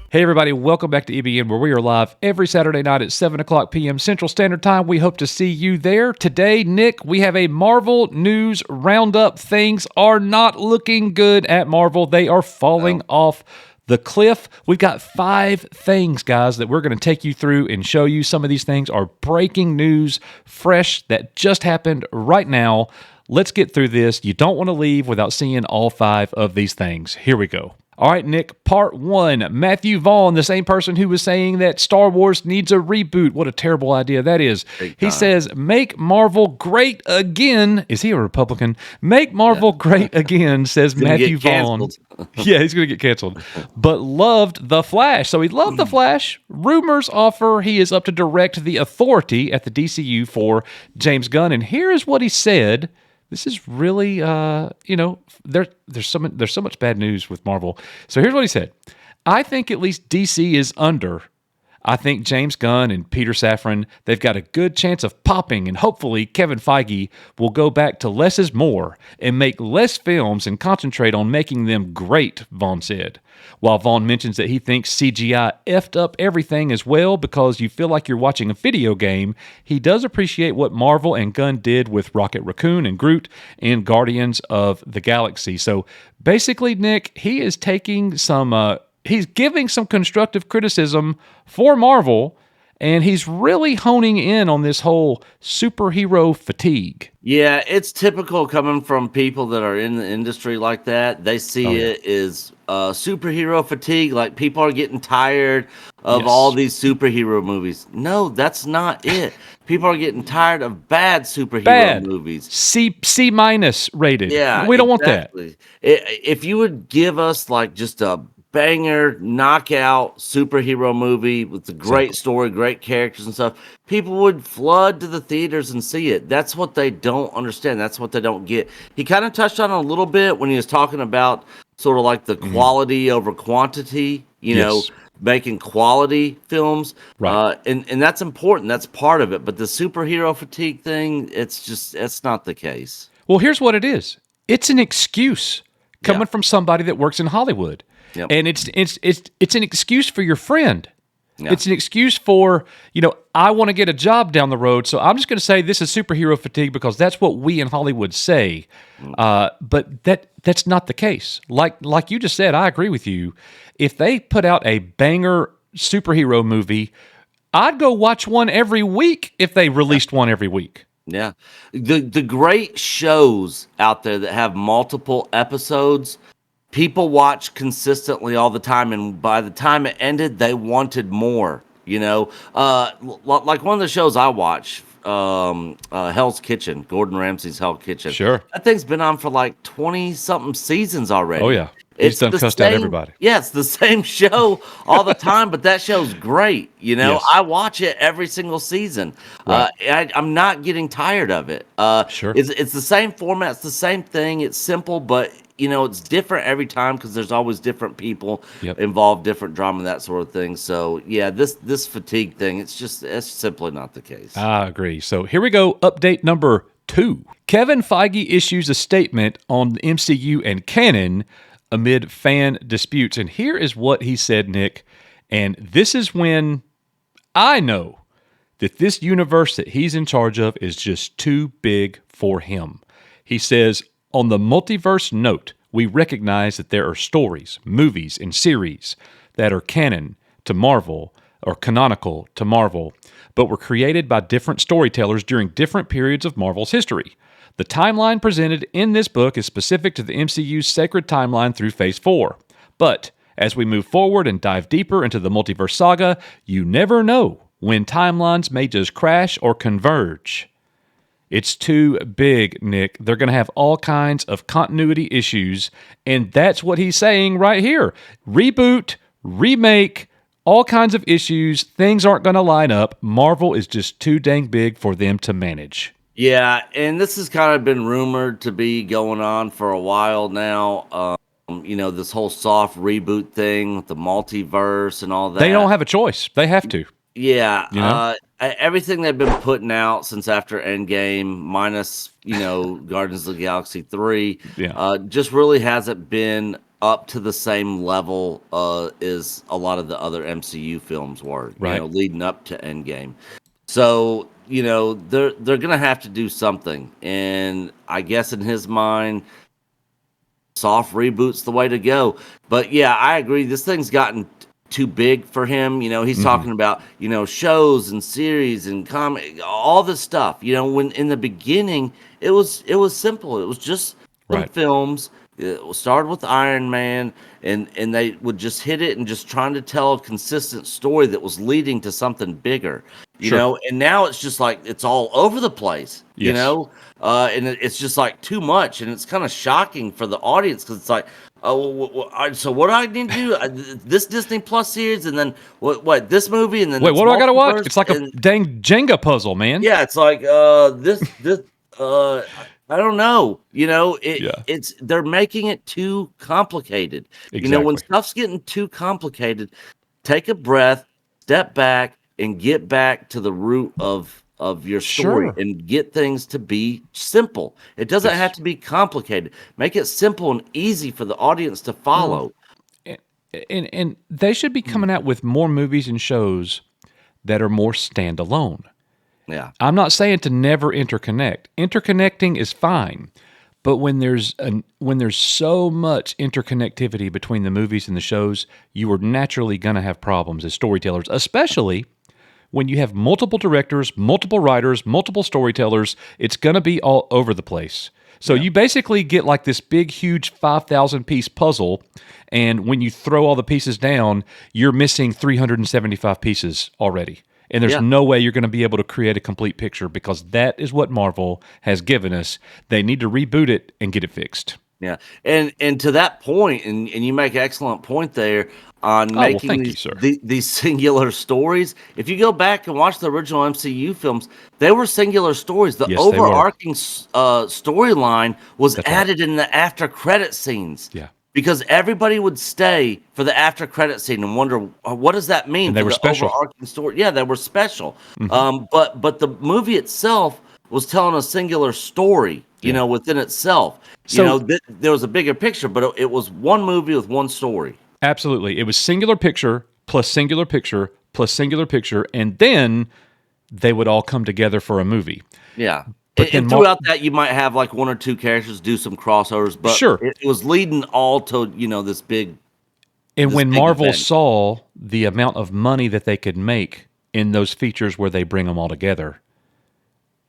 Hey everybody, welcome back to EBN, where we are live every Saturday night at 7 o'clock p.m. Central Standard Time. We hope to see you there. Today, Nick, we have a Marvel news roundup. Things are not looking good at Marvel. They are falling off the cliff. We've got 5 things, guys, that we're going to take you through and show you. Some of these things are breaking news, fresh, that just happened right now. Let's get through this. You don't want to leave without seeing all 5 of these things. Here we go. All right, Nick, part 1. Matthew Vaughn, the same person who was saying that Star Wars needs a reboot. What a terrible idea that is. He says, make Marvel great again. Is he a Republican? Make Marvel great again, says Matthew Vaughn. Yeah, he's going to get canceled. But loved The Flash. So he loved The Flash. Rumors offer he is up to direct the Authority at the DCU for James Gunn. And here is what he said. This is really, there's so much bad news with Marvel. So here's what he said. I think at least DC is under. I think James Gunn and Peter Safran, they've got a good chance of popping, and hopefully Kevin Feige will go back to less is more and make less films and concentrate on making them great, Vaughn said. While Vaughn mentions that he thinks CGI effed up everything as well because you feel like you're watching a video game, he does appreciate what Marvel and Gunn did with Rocket Raccoon and Groot in Guardians of the Galaxy. So basically, Nick, he is taking some... he's giving some constructive criticism for Marvel, and he's really honing in on this whole superhero fatigue. Yeah, it's typical coming from people that are in the industry like that. They see it as superhero fatigue, like people are getting tired of all these superhero movies. No, that's not it. People are getting tired of bad superhero movies. C minus rated. Yeah, we don't want that. If you would give us like just a banger, knockout superhero movie with a great story, great characters and stuff, people would flood to the theaters and see it. That's what they don't understand. That's what they don't get. He kind of touched on it a little bit when he was talking about sort of like the quality over quantity, you know, making quality films. Right. And that's important. That's part of it. But the superhero fatigue thing, it's not the case. Well, here's what it is. It's an excuse coming from somebody that works in Hollywood. Yep. And it's an excuse for your friend. Yeah. It's an excuse for, I want to get a job down the road, so I'm just going to say this is superhero fatigue because that's what we in Hollywood say. But that's not the case. Like you just said, I agree with you. If they put out a banger superhero movie, I'd go watch one every week if they released one every week. Yeah. The great shows out there that have multiple episodes, people watch consistently all the time, and by the time it ended, they wanted more, like one of the shows I watch, Hell's Kitchen, Gordon Ramsay's Hell's Kitchen. Sure. That thing's been on for like 20-something seasons already. Oh, yeah. He's done cussed out everybody. Yeah, it's the same show all the time, but that show's great. Yes. I watch it every single season. Right. I'm not getting tired of it. Sure. It's the same format. It's the same thing. It's simple, but it's different every time because there's always different people involved, different drama, that sort of thing. So yeah, this fatigue thing, it's simply not the case. I agree. So here we go. Update number 2. Kevin Feige issues a statement on the MCU and canon amid fan disputes. And here is what he said, Nick. And this is when I know that this universe that he's in charge of is just too big for him. He says, on the multiverse note, we recognize that there are stories, movies, and series that are canon to Marvel or canonical to Marvel, but were created by different storytellers during different periods of Marvel's history. The timeline presented in this book is specific to the MCU's sacred timeline through Phase 4. But as we move forward and dive deeper into the multiverse saga, you never know when timelines may just crash or converge. It's too big, Nick. They're going to have all kinds of continuity issues, and that's what he's saying right here. Reboot, remake, all kinds of issues. Things aren't going to line up. Marvel is just too dang big for them to manage. Yeah, and this has kind of been rumored to be going on for a while now. This whole soft reboot thing with the multiverse and all that. They don't have a choice. They have to. Yeah. everything they've been putting out since after Endgame, minus Guardians of the Galaxy 3, Yeah. just really hasn't been up to the same level as a lot of the other MCU films were, Right. leading up to Endgame. So they're gonna have to do something, and I guess in his mind, soft reboot's the way to go. But yeah, I agree. This thing's gotten too big for him. He's Mhm. talking about, shows and series and comic, all this stuff. When in the beginning it was simple. It was just some Right. films. It started with Iron Man, and they would just hit it and just trying to tell a consistent story that was leading to something bigger. Sure. And now it's just like it's all over the place. Yes. And it's just like too much, and it's kind of shocking for the audience because it's like, oh, so what do I need to do? This Disney Plus series, and then what this movie, and then Wait, it's what do I got to watch? multiverse, It's like a and dang Jenga puzzle, man. yeah, it's like this I don't know. Yeah. It's they're making it too complicated. When Exactly. stuff's getting too complicated, take a breath, step back, and get back to the root of your story Sure. and get things to be simple. It doesn't have Yes. to be complicated. Make it simple and easy for the audience to Well, follow. and they should be coming out with more movies and shows that are more standalone. Yeah. I'm not saying to never interconnect. Interconnecting is fine, but when there's so much interconnectivity between the movies and the shows, you are naturally going to have problems as storytellers, especially when you have multiple directors, multiple writers, multiple storytellers. It's going to be all over the place. So you basically get like this big, huge 5,000 piece puzzle, and when you throw all the pieces down, you're missing 375 pieces already. And there's Yeah. no way you're going to be able to create a complete picture because that is what Marvel has given us. They need to reboot it and get it fixed. Yeah, and to that point, and you make an excellent point there on Oh, well, making thank you, sir. these singular stories. If you go back and watch the original MCU films, they were singular stories. The Yes, they were. overarching storyline was That's right. added in the after credit scenes. Yeah. Because everybody would stay for the after credit scene and wonder what does that mean And they for were the special. overarching story. Yeah, they were special. Mhm. But the movie itself was telling a singular story, Yeah. within itself. So There was a bigger picture, but it was one movie with one story. absolutely. It was singular picture plus singular picture plus singular picture, and then they would all come together for a movie. Yeah. But then And throughout that, you might have like one or two characters do some crossovers, but sure. it was leading all to this big And when Marvel event. saw the amount of money that they could make in those features where they bring them all together,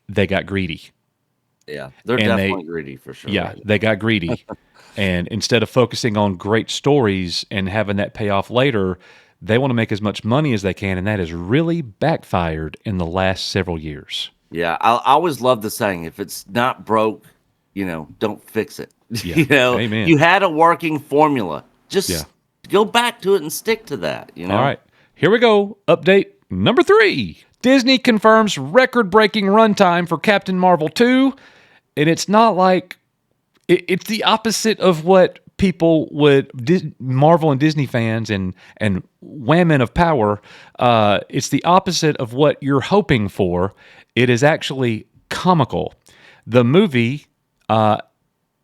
they got greedy. Yeah, they're And definitely greedy for sure. Yeah, they got greedy. And instead of focusing on great stories and having that pay off later, they want to make as much money as they can, and that has really backfired in the last several years. Yeah, I always love the saying, if it's not broke, don't fix it. Yeah. Amen. You had a working formula. Just Yeah. go back to it and stick to that, All right, here we go. Update number 3. Disney confirms record-breaking runtime for Captain Marvel 2, and it's not like it's the opposite of what people would Marvel and Disney fans and women of power. It's the opposite of what you're hoping for. It is actually comical. The movie,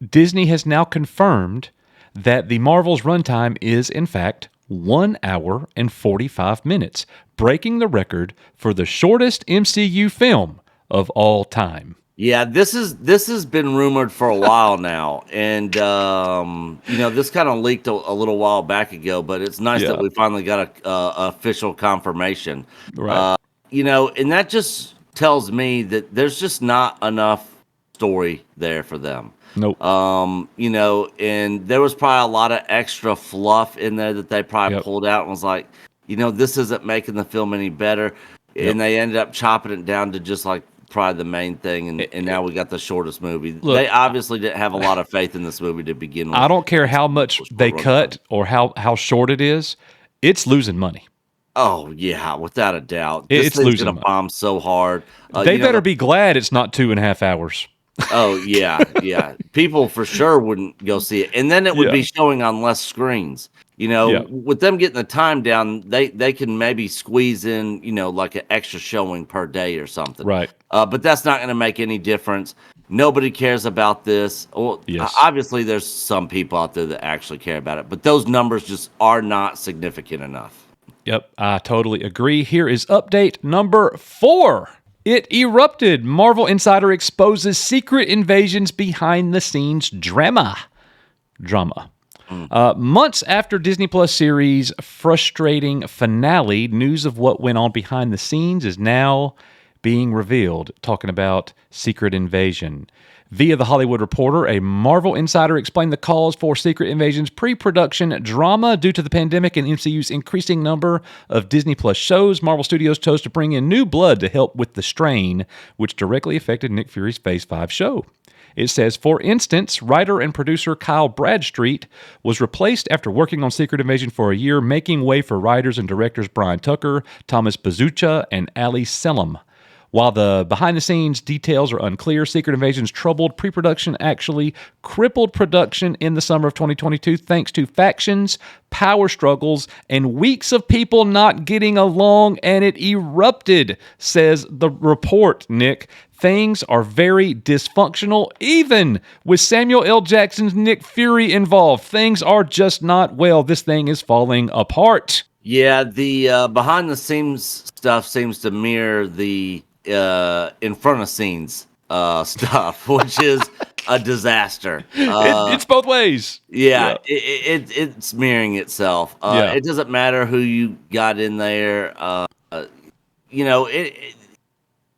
Disney has now confirmed that the Marvel's runtime is in fact 1 hour and 45 minutes, breaking the record for the shortest MCU film of all time. Yeah, this has been rumored for a while now, and this kind of leaked a little while back ago. But it's nice Yeah. that we finally got a official confirmation. Right. And that just tells me that there's just not enough story there for them. Nope. And there was probably a lot of extra fluff in there that they probably Yep. pulled out and was like, this isn't making the film any better. Yep. And they ended up chopping it down to just like probably the main thing, and now we got the shortest movie. Look, They obviously didn't have a lot of faith in this movie to begin with. I don't care how much they cut or how short it is, it's losing money. Oh yeah, without a doubt. It's thing's losing gonna money. bomb so hard. They better be glad it's not 2.5 hours. Oh yeah, yeah. People for sure wouldn't go see it, and then it would Yeah. be showing on less screens. Yeah. With them getting the time down, they can maybe squeeze in, like an extra showing per day or something. Right. But that's not going to make any difference. Nobody cares about this. Well, Yes. obviously, there's some people out there that actually care about it, but those numbers just are not significant enough. Yep, I totally agree. Here is update number 4. It erupted. Marvel Insider exposes secret invasions behind the scenes drama. Months after Disney Plus series' frustrating finale, news of what went on behind the scenes is now being revealed, talking about Secret Invasion. Via The Hollywood Reporter, a Marvel insider explained the cause for Secret Invasion's pre-production drama due to the pandemic and MCU's increasing number of Disney Plus shows. Marvel Studios chose to bring in new blood to help with the strain, which directly affected Nick Fury's Phase 5 show. It says, for instance, writer and producer Kyle Bradstreet was replaced after working on Secret Invasion for a year, making way for writers and directors Brian Tucker, Thomas Bazucha, and Ali Selim. While the behind-the-scenes details are unclear, Secret Invasion's troubled pre-production actually crippled production in the summer of 2022 thanks to factions, power struggles, and weeks of people not getting along, and it erupted, says the report, Nick. Things are very dysfunctional, even with Samuel L. Jackson's Nick Fury involved. Things are just not well. This thing is falling apart. Yeah, the behind-the-scenes stuff seems to mirror the in front of scenes stuff, which is a disaster. It's both ways. Yeah. It's mirroring itself. It doesn't matter who you got in there.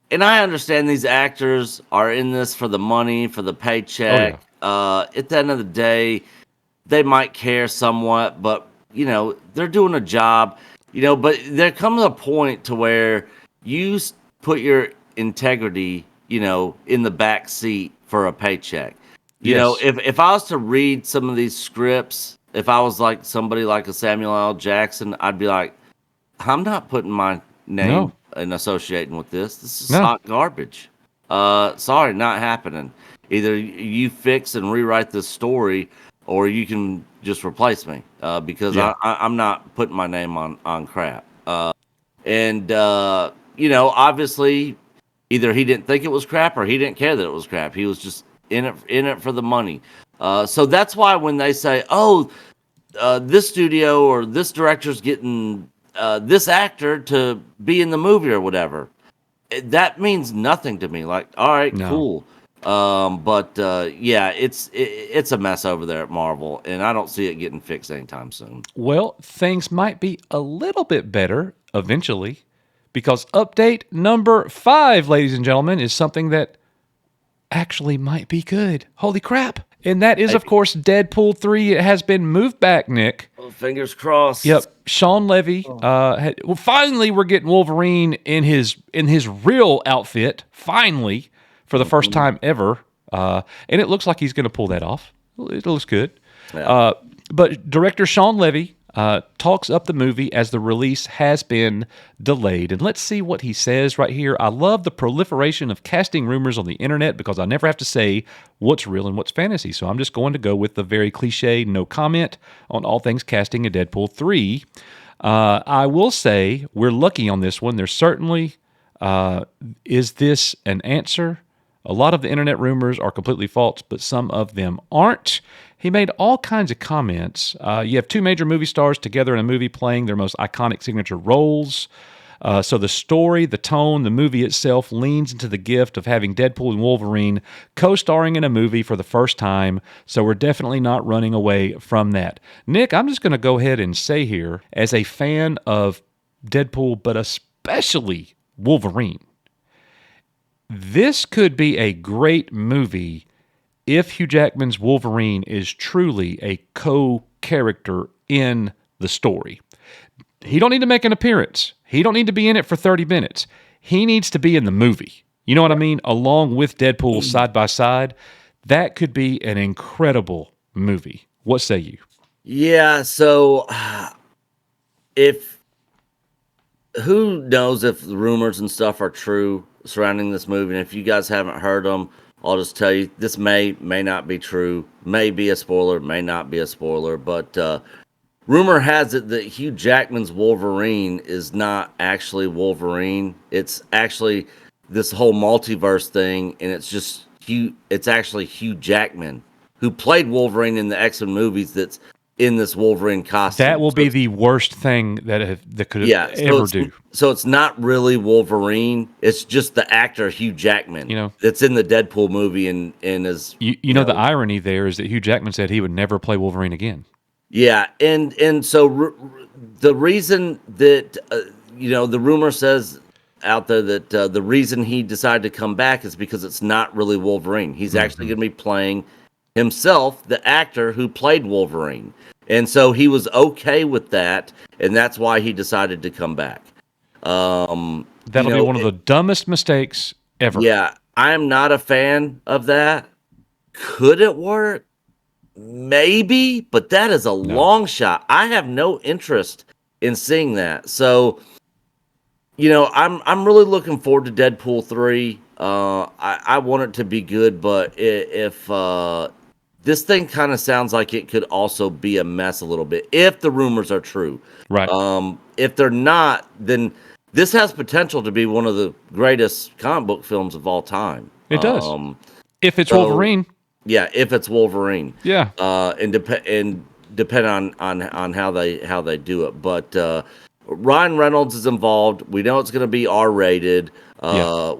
And I understand these actors are in this for the money, for the paycheck. At the end of the day, they might care somewhat, but they're doing a job. But there comes a point to where you put your integrity, in the back seat for a paycheck. If I was to read some of these scripts, if I was like somebody like a Samuel L. Jackson, I'd be like, I'm not putting my name and associating with this. This is hot garbage. Sorry, not happening. Either you fix and rewrite this story, or you can just replace me because I'm not putting my name on crap. Obviously, either he didn't think it was crap or he didn't care that it was crap. He was just in it for the money. So that's why when they say, this studio or this director's getting this actor to be in the movie or whatever, that means nothing to me. Like, all right, cool. It's a mess over there at Marvel, and I don't see it getting fixed anytime soon. Well, things might be a little bit better eventually, because update number 5, ladies and gentlemen, is something that actually might be good. Holy crap. And that is, of course, Deadpool 3. It has been moved back, Nick. Well, fingers crossed. Yep. Sean Levy. Finally, we're getting Wolverine in his real outfit. Finally, for the first time ever. And it looks like he's going to pull that off. It looks good. Yeah. But director Sean Levy talks up the movie as the release has been delayed. And let's see what he says right here. I love the proliferation of casting rumors on the internet because I never have to say what's real and what's fantasy. So I'm just going to go with the very cliche no comment on all things casting in Deadpool 3. I will say we're lucky on this one. There's certainly, is this an answer? A lot of the internet rumors are completely false, but some of them aren't. He made all kinds of comments. You have 2 major movie stars together in a movie playing their most iconic signature roles. So the story, the tone, the movie itself leans into the gift of having Deadpool and Wolverine co-starring in a movie for the first time. So we're definitely not running away from that. Nick, I'm just going to go ahead and say here, as a fan of Deadpool, but especially Wolverine, this could be a great movie if Hugh Jackman's Wolverine is truly a co-character in the story. He don't need to make an appearance. He don't need to be in it for 30 minutes. He needs to be in the movie. You know what I mean? Along with Deadpool side by side. That could be an incredible movie. What say you? Yeah, so who knows if the rumors and stuff are true surrounding this movie, and if you guys haven't heard them, I'll just tell you, this may not be true, may be a spoiler, may not be a spoiler, but rumor has it that Hugh Jackman's Wolverine is not actually Wolverine. It's actually this whole multiverse thing, and it's just it's actually Hugh Jackman who played Wolverine in the X-Men movies that's in this Wolverine costume. That will be the worst thing that could ever do. So it's not really Wolverine. It's just the actor Hugh Jackman, that's in the Deadpool movie and is. You know, the irony there is that Hugh Jackman said he would never play Wolverine again. Yeah, and so the reason that the rumor says out there that the reason he decided to come back is because it's not really Wolverine. He's actually going to be playing himself, the actor who played Wolverine. And so he was okay with that, and that's why he decided to come back. That'll be one of the dumbest mistakes ever. Yeah, I'm not a fan of that. Could it work? Maybe, but that is a long shot. I have no interest in seeing that. So, I'm really looking forward to Deadpool 3. I want it to be good, but if this thing kind of sounds like it could also be a mess a little bit if the rumors are true. Right. If they're not, then this has potential to be one of the greatest comic book films of all time. It does. If it's Wolverine. Yeah, if it's Wolverine. Yeah. And depend on how they do it. But Ryan Reynolds is involved. We know it's going to be R-rated.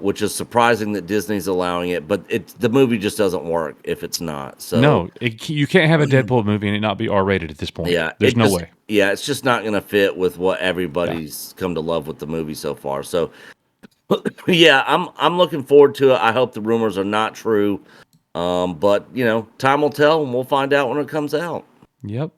Which is surprising that Disney's allowing it, but the movie just doesn't work if it's not. So no, you can't have a Deadpool movie and it not be R-rated at this point. Yeah, there's no way. Yeah, it's just not going to fit with what everybody's come to love with the movie so far. So, yeah, I'm looking forward to it. I hope the rumors are not true, but time will tell, and we'll find out when it comes out. Yep.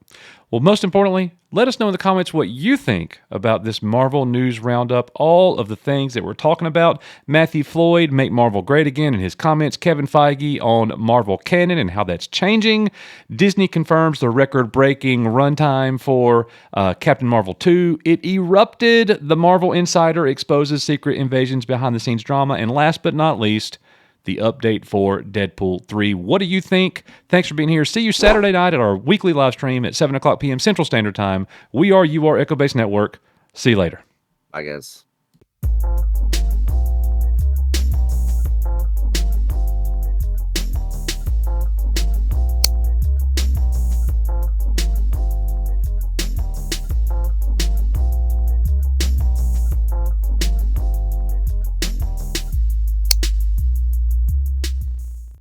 Well, most importantly, let us know in the comments what you think about this Marvel News Roundup, all of the things that we're talking about. Matthew Floyd, Make Marvel Great Again, in his comments. Kevin Feige on Marvel canon and how that's changing. Disney confirms the record-breaking runtime for Captain Marvel 2. It erupted. The Marvel Insider exposes secret invasions, behind-the-scenes drama. And last but not least, the update for Deadpool 3. What do you think? Thanks for being here. See you Saturday night at our weekly live stream at 7 o'clock p.m. Central Standard Time. We are Echo Base Network. See you later. I guess.